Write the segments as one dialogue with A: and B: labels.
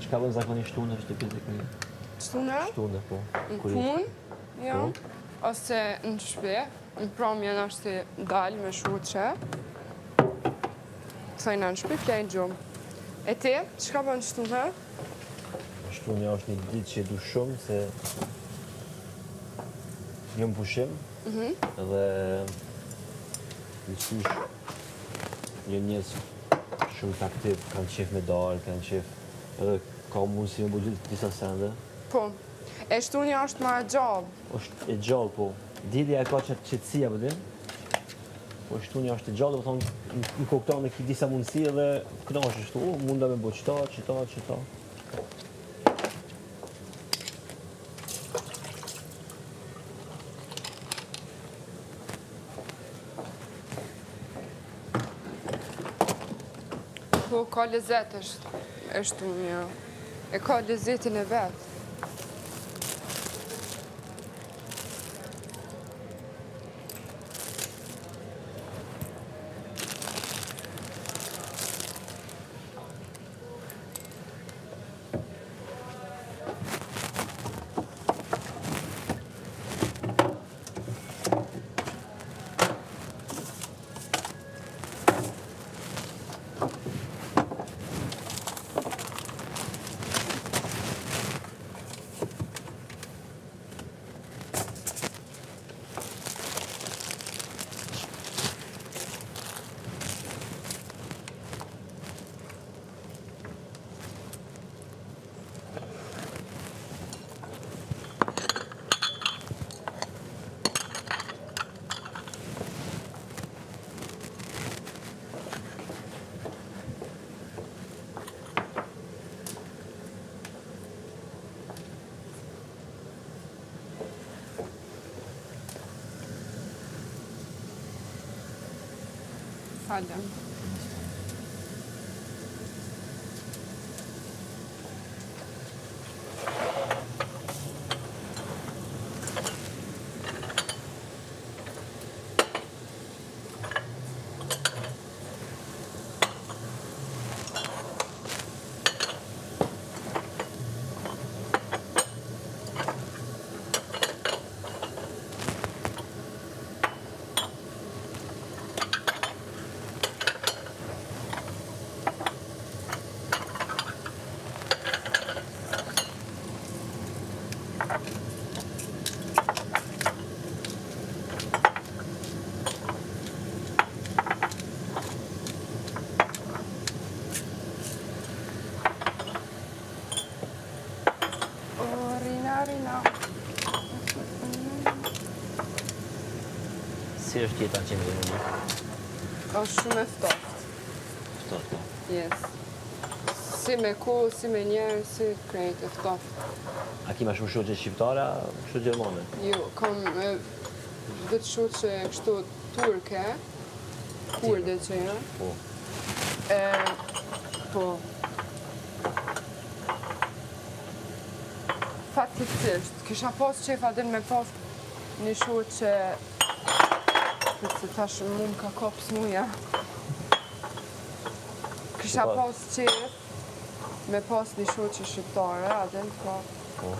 A: Çka bën zakonisht shtuna është pjesë e këtij?
B: Shtuna?
A: Shtuna, po.
B: Në punë, jo. Ose në shtëpi, në promjen është dalë me shuqe. Thojna në shtëpi, plejnë gjumë. E ti, çka bën shtuna?
A: Shtunja është një ditë që e du shumë, se jam pushim, dhe nësysh një njës shumë të aktiv, kanë qef me dalë, kanë qef, edhe ka mundësi me bëgjit disa sende.
B: Po, e shtunja është ma gjallë.
A: është e gjallë, po. Dilja e ka qëtësia, përdin, po shtunja është e gjallë, dhe thonë, në koktan e ki disa mundësi edhe këna është shtu, munda me bëj qëta.
B: Po, ka lezet është shtunja. E ka lezetin e vetë. Falem.
A: Si është jeta që më dhe
B: është shumë e ftoftë.
A: Ftoftë,
B: Yes. Si me ku, si me njerë, si krejt e ftoftë.
A: A ki ma shumë shoqe shqiptare, shumë gjermane?
B: Jo, kam dhe të shoqe kështu turke, kurde që janë.
A: Po.
B: Po. Faktikisht, kisha pas qef adin me pas një shoqe, se tash mund ka kopë smuja. Kisha pas qef me pas një shoqe shqiptare, adin, po.
A: Po.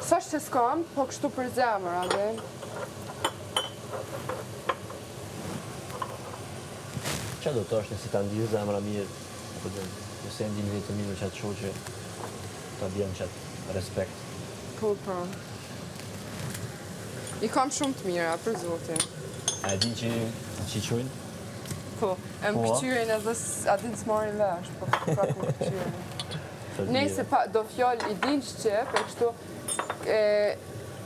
B: Sa që s'kam, po kështu për zemër, adin.
A: Qa do të është nësi ta ndihë zemra mirë, apo dhe nëse e ndinë vetë mirë me qatë shoqe, ta bjen qatë respekt.
B: Po. I kam shumë të mira, për zotin.
A: A e din që qujnë?
B: Po, e më këqyrin edhe adin s'marin vesh, po prapë më këqyrin. Nëse do fjall i din Shqip, e kështu,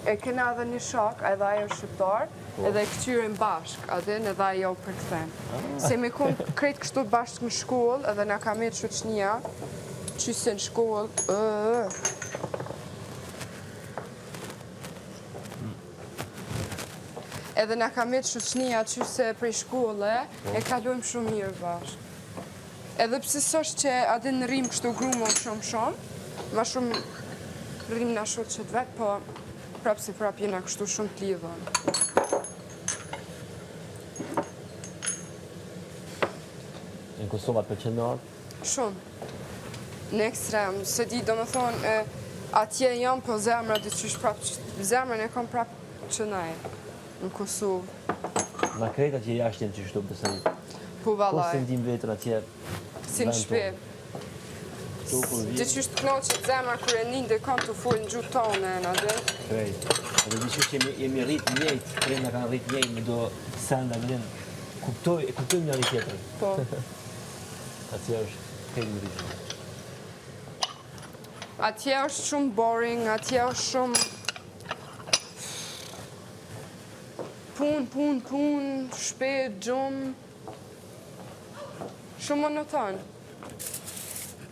B: e kena edhe një shok, edhe ajo shqiptar, edhe e këqyrin bashk, adin edhe ajo për këthen. Se me kun krejt kështu bashk në shkoll, edhe na ka mirë shoqnia, qyse në shkoll, edhe na ka mirë shoqnia qyse prej shkolle, e kalojmë shumë mirë bashkë. Edhe pse s'është që adin rrim kështu grumo shumë, ma shumë rrim na shoqet vetë, po prapë si prapë jena kështu shumë të lidhën.
A: Në Kosovë atë pëlqen me ardhë?
B: Shumë. në ekstrem, se di do më thonë, atje jam, po zemra dyqysh prapë, zemrën e kam prapë që nej, në Kosovë.
A: Na krejt atje jashtë jenë që shtu besoj.
B: Po
A: Po
B: valaj,
A: se ndim vetën atje.
B: si në shpi.
A: Tu kur vjen
B: Dyqysh të knoqët zemra kër e njën dhe kam të full në gjutë tonë, në dhe.
A: krejt. Edhe diqysh jemi rritë njëjtë, krejt na kanë rritë njëjtë, me do senda vjen. Kuptojmë njëri tjetrin.
B: Po.
A: Atje është krejt më rritë.
B: Atje është shumë boring, atje është shumë pun, shpejt, gjumë, shumë monoton.